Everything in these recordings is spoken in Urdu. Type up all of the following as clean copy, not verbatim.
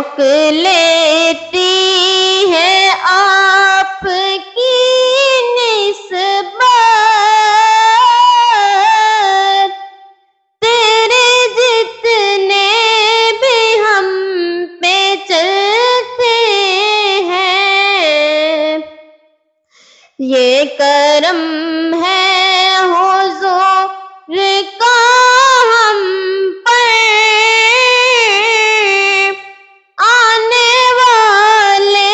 روک لیتی ہے آپ کی نسبت، تیرے جتنے بھی ہم پہ چلتے ہیں، یہ کرم ہے حضور کا ہم پر، آنے والے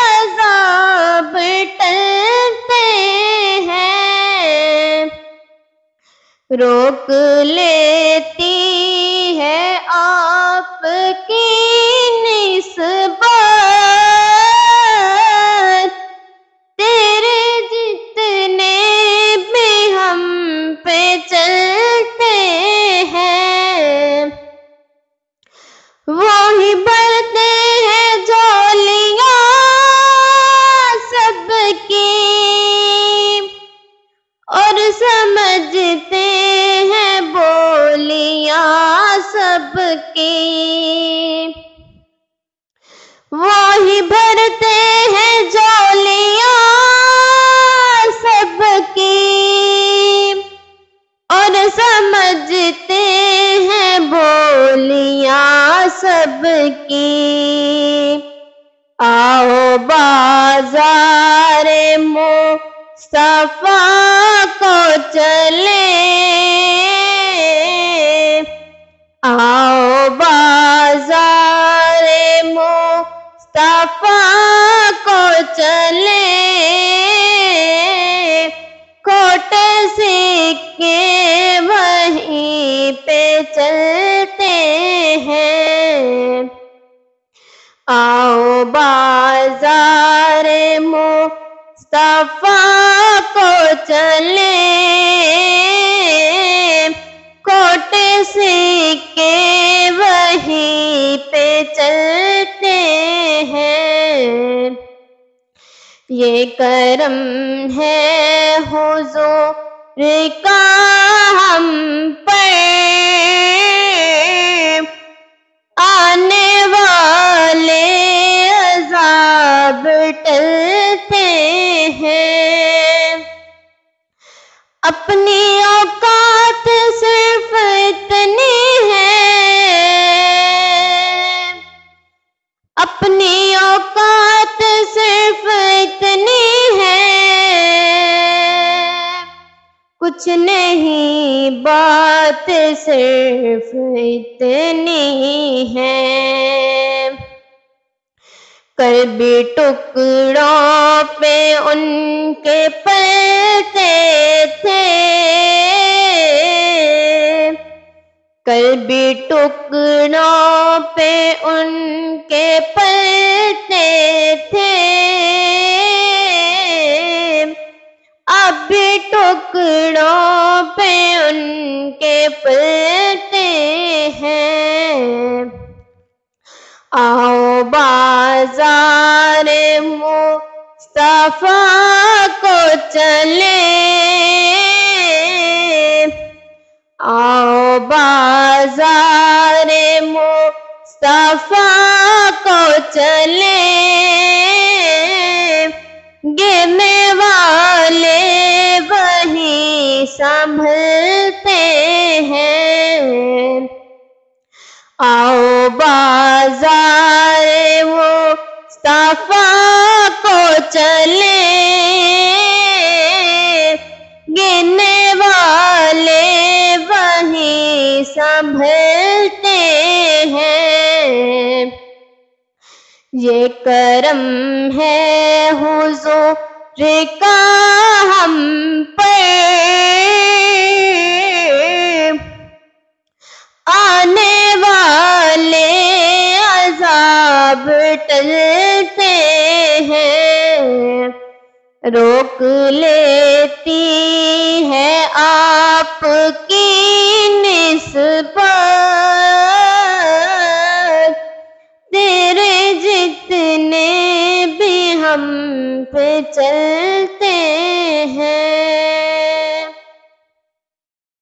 عذاب ٹلتے ہیں، روک لیتی ہے آپ کی نسبت، تیرے جتنے بھی ہم پہ چلتے ہیں، وہی بھرتے ہیں جھولیاں سب کی، اور سمجھتے ہیں بولیاں سب کی، وہی بھرتے ہیں جھولیاں سب کی، اور سمجھتے ہیں بولیاں سب کی، آؤ بازار مصطفیٰ کو چلیں، آؤ بازار مصطفیٰ کو چلیں، کھوٹے سکے وہیں پہ چلتے ہیں، آؤ بازار مصطفیٰ کو چلیں، کھوٹے سکے وہیں پہ چلتے ہیں، یہ کرم ہے حضور کا ہم پر، آنے والے عذاب ٹلتے ہیں، اپنی اوقات صرف اتنی ہے، اپنی اوقات صرف اتنی ہے، کچھ نہیں بات صرف اتنی ہے، کل بھی ٹکڑوں پہ ان کے پلتے تھے، کل بھی ٹکڑوں پہ ان کے پلتے تھے، اب بھی ٹکڑوں پہ ان کے پلتے ہیں، آؤ بازار مصطفیٰ کو چلیں، آؤ بازار مصطفیٰ کو چلیں، گرنے والے وہیں سنبھلتے ہیں، آؤ بازار مصطفیٰ کو چلیں، گرنے والے وہیں سنبھلتے ہیں، یہ کرم ہے حضور کا ہم پر، آنے والے عذاب ٹلتے ہیں، روک لیتی ہے آپ کی نسبت، تیرے جتنے بھی ہم پہ چل